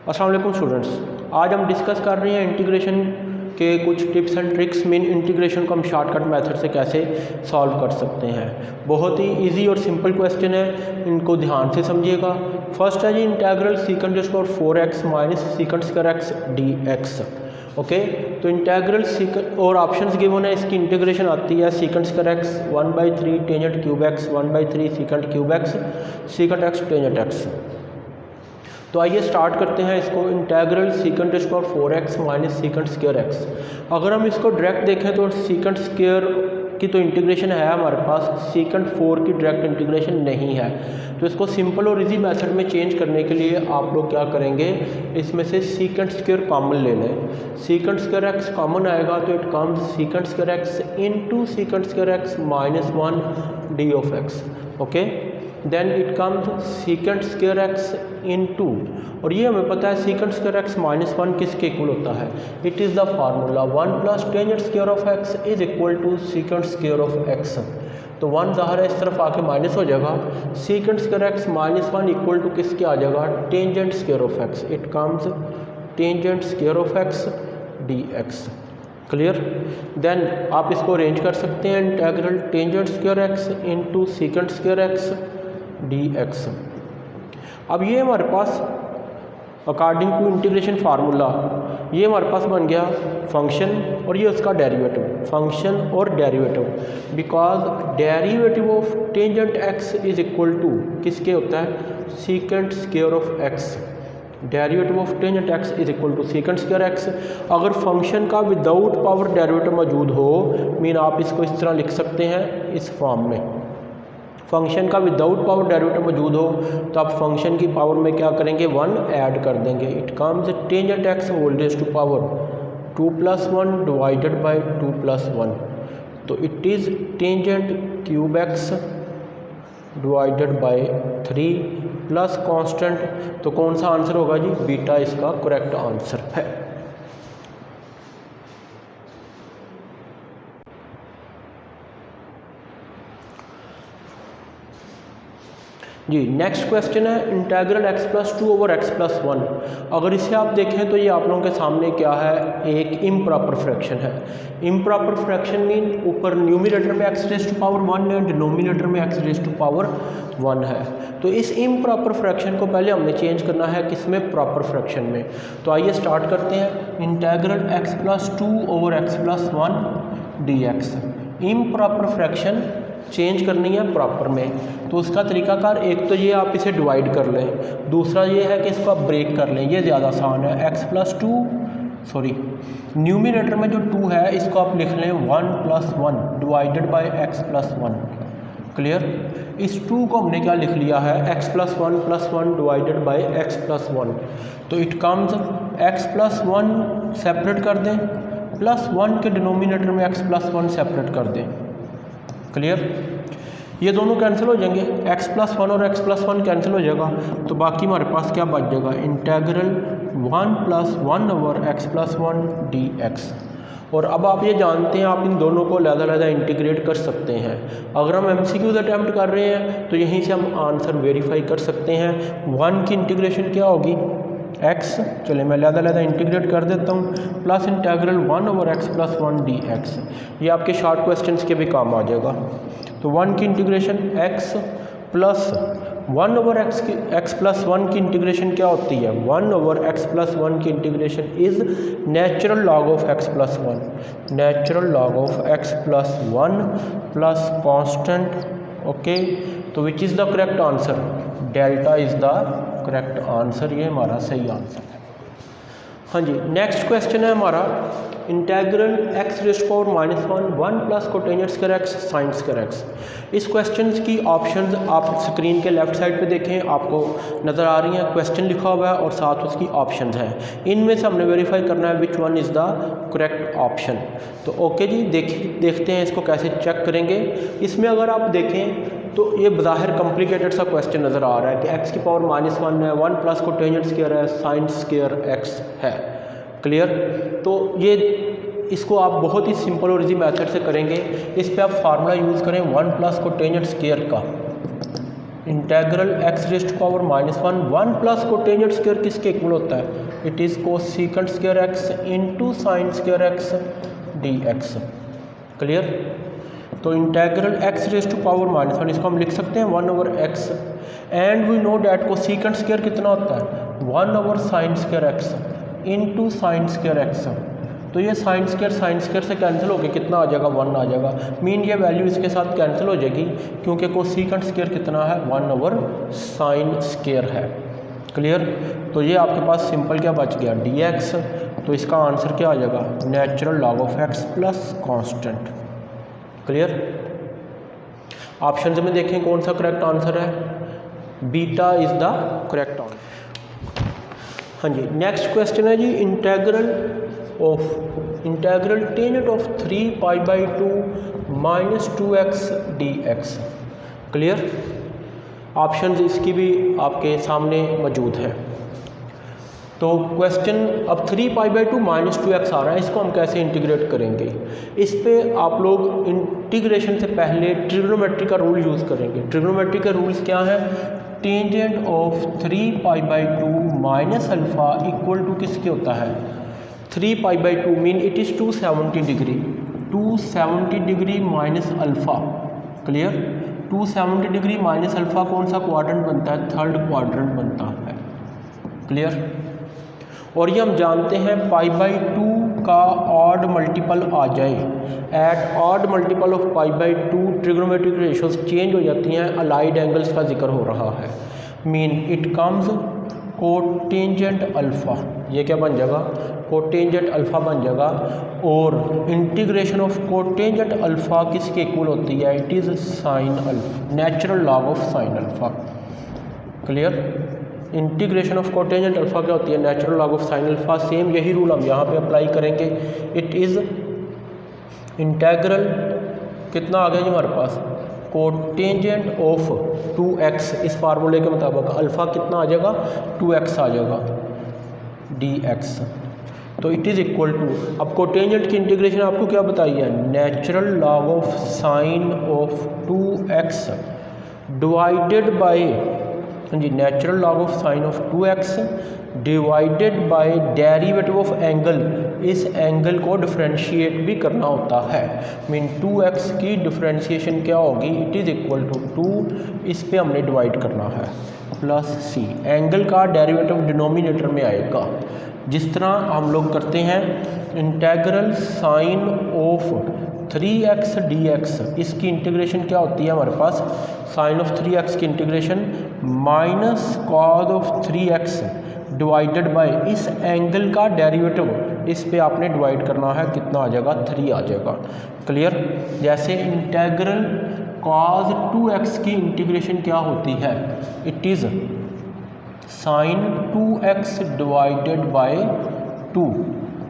अस्सलाम वालेकुम स्टूडेंट्स, आज हम डिस्कस कर रहे हैं इंटीग्रेशन के कुछ tips and tricks. Mean integration को हम शॉर्टकट मेथड से कैसे सॉल्व कर सकते हैं। बहुत ही इजी और सिंपल क्वेश्चन है, इनको ध्यान से समझिएगा। फर्स्ट है जी integral secant square 4x minus secant square x dx। Okay, तो इंटीग्रल सीकेंट और ऑप्शंस गिवन है, इसकी इंटीग्रेशन आती है secant square x 1/3 tangent cube x 1/3 secant cube x secant x tangent x। तो आइए स्टार्ट करते हैं इसको। Integral secant square 4x minus secant square x। अगर हम इसको डायरेक्ट देखें तो सीकेंट स्क्वायर की तो इंटीग्रेशन है हमारे पास, सीकेंट 4 की डायरेक्ट इंटीग्रेशन नहीं है। तो इसको सिंपल और इजी मेथड में चेंज करने के लिए आप लोग क्या करेंगे, इसमें से सीकेंट स्क्वायर कॉमन ले लें। सीकेंट स्क्वायर x कॉमन आएगा तो it comes secant square x into secant square x minus 1 d of x। Okay, then it comes secant square x into, और ये हमें पता है सीकेंट स्क्वायर x माइनस 1 किसके इक्वल होता है। It is the formula 1 plus tangent square of x is equal to secant square of x। तो 1 ज़ाहिर है इस तरफ आके माइनस हो जाएगा, secant square x minus 1 equal to किसके आ जाएगा, tangent square of x। It comes tangent square of x dx। Clear. Then आप इसको अरेंज कर सकते हैं, integral tangent square x into secant square x dx। अब ये हमारे पास अकॉर्डिंग टू इंटीग्रेशन फार्मूला ये हमारे पास बन गया फंक्शन और ये उसका डेरिवेटिव, फंक्शन और derivative. Because derivative of tangent x is equal to किसके होता है, secant square of x। Derivative of tangent x is equal to secant square x। अगर फंक्शन का विदाउट पावर डेरिवेटिव मौजूद हो, मीन आप इसको इस तरह लिख सकते हैं इस फॉर्म में, फंक्शन का विदाउट पावर डेरिवेटिव मौजूद हो तो आप फंक्शन की पावर में क्या करेंगे, 1 ऐड कर देंगे। It comes tangent x whole raise to power 2 + 1 divided by 2 + 1। तो it is tangent cube x divided by 3 plus constant. तो कौन सा आंसर होगा जी, बीटा इसका करेक्ट आंसर है। जी नेक्स्ट क्वेश्चन है इंटीग्रल x + 2 ओवर x + 1। अगर इसे आप देखें तो ये आप लोगों के सामने क्या है, एक इम्प्रॉपर फ्रैक्शन है। इम्प्रॉपर फ्रैक्शन मीन ऊपर न्यूमरेटर में x रेज़ टू पावर 1 है, डिनोमिनेटर में x रेज़ टू पावर 1 है। तो इस इम्प्रॉपर फ्रैक्शन को पहले हमने चेंज करना है किसमें, प्रॉपर फ्रैक्शन में। तो आइए स्टार्ट करते हैं। Integral x + 2 over x + 1 dx। Improper fraction change करनी है प्रॉपर में, तो उसका तरीकाकार एक तो ये आप इसे डिवाइड कर लें, दूसरा ये है कि इसको आप ब्रेक कर लें, ये ज़्यादा आसान है। x + 2 न्यूमरेटर में जो 2 है इसको आप लिख लें 1 + 1 डिवाइडेड बाय x + 1। क्लियर। इस 2 को हमने क्या लिख लिया है, x + 1 + 1 डिवाइडेड बाय x + 1। तो इट कम्स x + 1 सेपरेट कर दें, +1 के डिनोमिनेटर में x + 1 सेपरेट कर दें। क्लियर। ये दोनों कैंसिल हो जाएंगे, x + 1 और x + 1 कैंसिल हो जाएगा, तो बाकी हमारे पास क्या बच जाएगा, इंटीग्रल 1 + 1 ओवर x + 1 dx। और अब आप ये जानते हैं आप इन दोनों को अलग-अलग इंटीग्रेट कर सकते हैं। अगर हम MCQs अटैम्प्ट कर रहे हैं तो यहीं से हम आंसर वेरीफाई कर सकते हैं। 1 की इंटीग्रेशन क्या होगी, x, चलिए मैं अलग-अलग इंटीग्रेट कर देता हूँ, plus integral 1 over x + 1 dx। ये आपके शॉर्ट क्वेश्चंस के भी काम आ जाएगा। तो 1 की integration x plus 1 over x + 1 की इंटीग्रेशन क्या होती है, 1 ओवर x + 1 की integration is natural log of x + 1, natural log of x + 1 plus constant. Okay, तो which is the correct answer, delta is the correct answer, ये हमारा सही answer है। हाँ जी, नेक्स्ट क्वेश्चन है हमारा integral x raise to power -1 plus cotangent square x sine square x। इस क्वेश्चन की ऑप्शंस आप स्क्रीन के लेफ्ट साइड पे देखें, आपको नज़र आ रही हैं, क्वेश्चन लिखा हुआ है और साथ उसकी ऑप्शंस हैं। इनमें से हमने वेरीफाई करना है which one is the correct option. तो ओके जी, देखते हैं इसको कैसे चेक करेंगे। इसमें अगर आप देखें तो ये बज़ाहिर कॉम्प्लिकेटेड सा क्वेश्चन नज़र आ रहा है कि x की पावर -1 है, 1 प्लस कोटेंजेंट स्क्वायर है, साइन स्क्वायर x है। क्लियर। तो ये इसको आप बहुत ही सिंपल और इजी मेथड से करेंगे। इस पे आप फार्मूला यूज़ करें 1 प्लस कोटेंजेंट स्क्वायर का। Integral x raise to power -1 1 plus cotangent square किसके इक्वल होता है? It is cosecant square x into sine square x d x. Clear? तो integral x raise to power -1 इसको हम लिख सकते हैं 1/x and we know that cosecant square कितना होता है 1/sin square x into sine square x. तो ये साइन स्क्वायर से कैंसिल होकर कितना आ जाएगा 1 आ जाएगा। मीन ये वैल्यू इसके साथ कैंसिल हो जाएगी क्योंकि कोसेकेंट स्क्वायर कितना है 1/sin स्क्वायर है। क्लियर? तो ये आपके पास सिंपल क्या बच गया dx। तो इसका आंसर क्या आ जाएगा natural log of x plus constant. Clear? Option में देखें कौन सा करेक्ट आंसर है, beta is the correct answer. हाँ जी, नेक्स्ट क्वेश्चन है जी integral tangent of 3π/2 -2x dx। Clear? Options इसकी भी आपके सामने मौजूद है। तो क्वेश्चन अब 3π/2 -2x आ रहा है, इसको हम कैसे इंटीग्रेट करेंगे? इस पे आप लोग इंटीग्रेशन से पहले ट्रिग्नोमेट्री का रूल यूज़ करेंगे। ट्रिग्नोमेट्री के रूल्स क्या हैं? Tangent of 3π/2 alpha equal to किसके होता है 3π/2 mean it is 270 degree 270 degree minus alpha. Clear? 270 degree minus alpha कौन सा क्वाड्रेंट बनता है? थर्ड क्वाड्रेंट बनता है। क्लियर? और ये हम जानते हैं π/2 का ऑड मल्टीपल आ जाए, at odd multiple of π/2 trigonometric ratios change हो जाती हैं, अलाइड एंगल्स का जिक्र हो रहा है। Mean it comes cotangent alpha, ये क्या बन जाएगा कोटेंजेंट अल्फ़ा बन जाएगा। और इंटीग्रेशन ऑफ कोटेंजेंट अल्फ़ा किसके इक्वल होती है? It is sine alpha, natural log of sine alpha. Clear? Integration of cotangent alpha क्या होती है? Natural log of sine alpha. Same यही रूल हम यहाँ पे अप्लाई करेंगे। इट इज़ इंटेग्रल कितना आ गया जी हमारे पास कोटेंजेंट ऑफ 2x, इस फार्मूले के मुताबिक अल्फ़ा कितना आ जाएगा 2x आ जाएगा dx। तो इट इज़ इक्वल टू, अब कोटेंजेंट की इंटीग्रेशन आपको क्या बताई है? Natural log of sine of 2x divided by जी natural log of sine of 2x divided by derivative of angle. इस एंगल को डिफरेंशिएट भी करना होता है। मीन 2x की डिफरेंशिएशन क्या होगी? इट इज़ इक्वल टू 2, इस पे हमने डिवाइड करना है प्लस c। एंगल का डेरिवेटिव डिनोमिनेटर में आएगा, जिस तरह हम लोग करते हैं integral sine of 3x dx। इसकी इंटीग्रेशन क्या होती है हमारे पास? साइन ऑफ 3x की integration minus cos of 3x divided by इस एंगल का डेरिवेटिव, इस पे आपने डिवाइड करना है, कितना आ जाएगा 3 आ जाएगा। क्लियर? जैसे इंटेग्रल कॉस 2x की इंटीग्रेशन क्या होती है? It is sine 2x divided by 2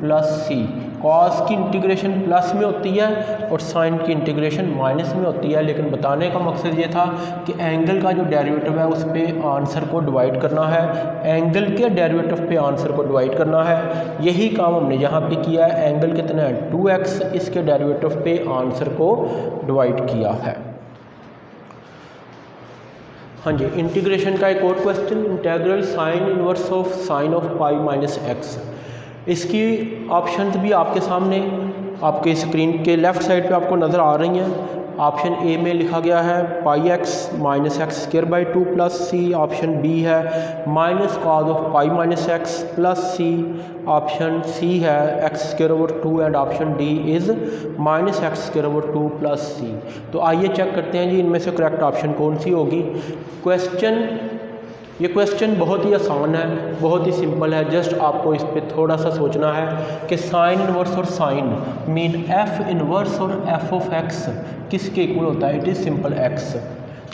plus c। Cos की इंटीग्रेशन प्लस में होती है और साइन की इंटीग्रेशन माइनस में होती है, लेकिन बताने का मकसद ये था कि एंगल का जो डेरिवेटिव है उस पे आंसर को डिवाइड करना है, एंगल के डेरिवेटिव पे आंसर को डिवाइड करना है। यही काम हमने यहाँ पे किया है। एंगल कितना है 2x, इसके डेरिवेटिव पे आंसर को डिवाइड किया है। हाँ जी, इंटीग्रेशन का एक और question, integral sine inverse of sine of pi minus x. इसकी ऑप्शंस भी आपके सामने आपके स्क्रीन के लेफ़्ट साइड पे आपको नज़र आ रही हैं। ऑप्शन ए में लिखा गया है pi x minus x square by 2 plus c. Option B है minus cos of pi minus x plus c. Option C है x square over 2 and option D is minus x square over 2 plus c. तो आइए check करते हैं जी इनमें से correct option कौन सी होगी। ये क्वेश्चन बहुत ही आसान है, बहुत ही सिंपल है। जस्ट आपको इस पर थोड़ा सा सोचना है कि साइन इनवर्स और साइन मीन एफ इनवर्स और एफ ऑफ एक्स किसके इक्वल होता है? It is simple x.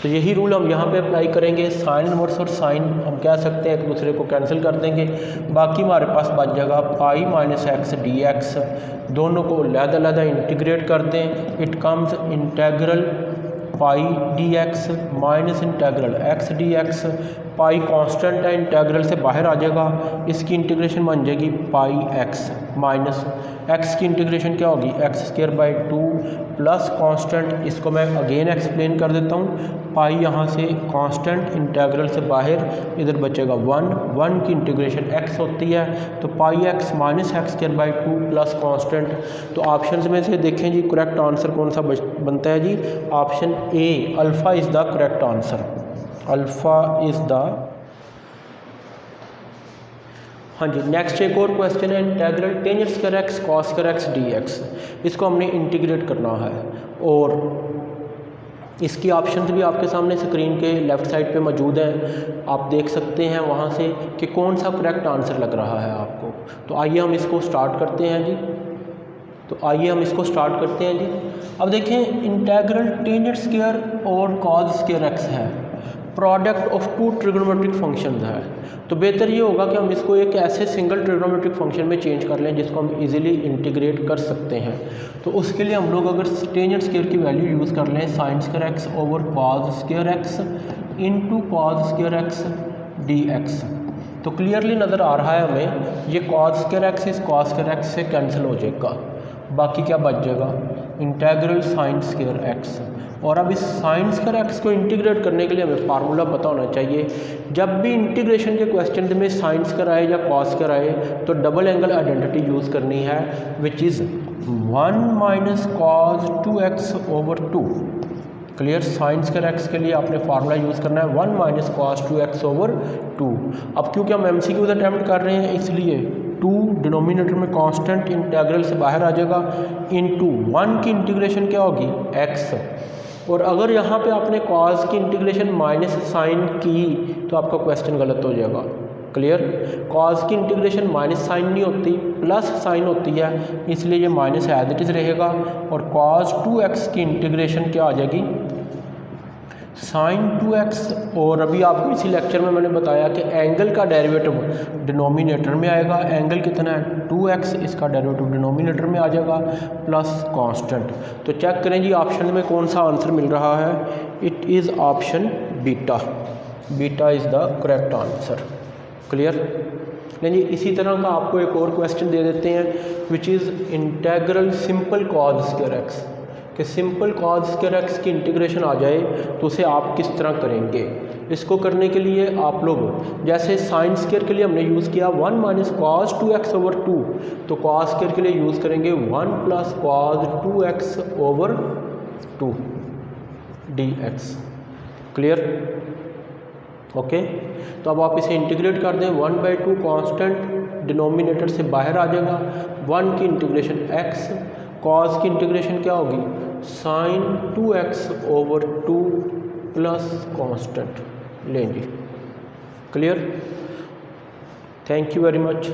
तो यही रूल हम यहाँ पे अप्लाई करेंगे। साइन इनवर्स और साइन हम कह सकते हैं एक दूसरे को कैंसिल कर देंगे, बाकी हमारे पास बच जाएगा पाई माइनस एक्स डी एक्स। दोनों को अलग-अलग इंटीग्रेट कर दें, it comes integral pi D x minus integral x d x pi constant है, इंटीग्रल से बाहर आ जाएगा, इसकी इंटीग्रेशन बन जाएगी पाई एक्स माइनस एक्स की इंटीग्रेशन क्या होगी x square by 2 plus constant, इसको मैं अगेन एक्सप्लेन कर देता हूँ। पाई यहाँ से कांस्टेंट इंटीग्रल से बाहर, इधर बचेगा 1 की इंटीग्रेशन एक्स होती है, तो pi x minus x square by 2 plus constant. तो ऑप्शंस में से देखें जी करेक्ट आंसर कौन सा बनता है जी, option A alpha is the correct answer, alpha is the. हाँ जी, नेक्स्ट एक और क्वेश्चन है integral tan square x cos square x d x, इसको हमने इंटीग्रेट करना है और इसकी ऑप्शंस भी आपके सामने स्क्रीन के लेफ़्ट साइड पे मौजूद हैं, आप देख सकते हैं वहाँ से कि कौन सा करेक्ट आंसर लग रहा है आपको। तो आइए हम इसको स्टार्ट करते हैं जी, अब देखें इंटीग्रल टेन स्क्वायर और कॉस स्क्वायर एक्स है, product of two trigonometric functions है, तो बेहतर ये होगा कि हम इसको एक ऐसे सिंगल ट्रिग्नोमेट्रिक फंक्शन में चेंज कर लें जिसको हम इजीली इंटीग्रेट कर सकते हैं। तो उसके लिए हम लोग अगर टेन स्क्वायर की वैल्यू यूज़ कर लें sign square x over cos square x into cos square x d x, तो क्लियरली नज़र आ रहा है हमें ये कॉस स्क्वायर एक्स इस कॉस स्क्वायर एक्स से कैंसिल हो जाएगा, बाकी क्या बच जाएगा इंटीग्रल साइन स्क्वायर एक्स। और अब इस साइन स्क्वायर एक्स को इंटीग्रेट करने के लिए हमें फार्मूला पता होना चाहिए, जब भी इंटीग्रेशन के क्वेश्चन में साइन स्क्वायर आए या कॉस स्क्वायर आए तो डबल एंगल आइडेंटिटी यूज़ करनी है, which is 1 minus cos 2x over 2। Clear, sign square x के लिए आपने फार्मूला यूज़ करना है 1 माइनस कॉस 2x ओवर 2। अब क्योंकि हम MCQs अटैम्प्ट कर रहे हैं इसलिए 2 डिनोमिनेटर में कांस्टेंट इंटीग्रल से बाहर आ जाएगा, इनटू 1 की इंटीग्रेशन क्या होगी x, और अगर यहाँ पे आपने कॉस की इंटीग्रेशन माइनस साइन की तो आपका क्वेश्चन गलत हो जाएगा। क्लियर, कॉस की इंटीग्रेशन माइनस साइन नहीं होती प्लस साइन होती है, इसलिए ये माइनस एज इट इज़ रहेगा, और कॉस 2x की इंटीग्रेशन क्या आ जाएगी साइन 2x। और अभी आपको इसी लेक्चर में मैंने बताया कि एंगल का डेरिवेटिव डिनोमिनेटर में आएगा, एंगल कितना है 2x, इसका डेरिवेटिव डिनोमिनेटर में आ जाएगा प्लस कांस्टेंट। तो चेक करें जी ऑप्शन में कौन सा आंसर मिल रहा है, it is option beta, beta is the correct answer. Clear, नहीं जी, इसी तरह का आपको एक और क्वेश्चन दे देते हैं which is integral simple cos square x, कि सिंपल कॉस स्क्वायर एक्स की इंटीग्रेशन आ जाए तो उसे आप किस तरह करेंगे। इसको करने के लिए आप लोग जैसे साइन स्क्वायर के लिए हमने यूज़ किया 1 माइनस कॉस 2x ओवर 2, तो कॉस स्क्वायर के लिए यूज़ करेंगे 1 plus cos 2x over 2 dx। Clear, okay, तो अब आप इसे इंटीग्रेट कर दें 1/2 कांस्टेंट डिनोमिनेटर से बाहर आ जाएगा, 1 की इंटीग्रेशन x, कॉस की इंटीग्रेशन क्या होगी sine 2x over 2 plus constant लें जी। Clear, thank you very much.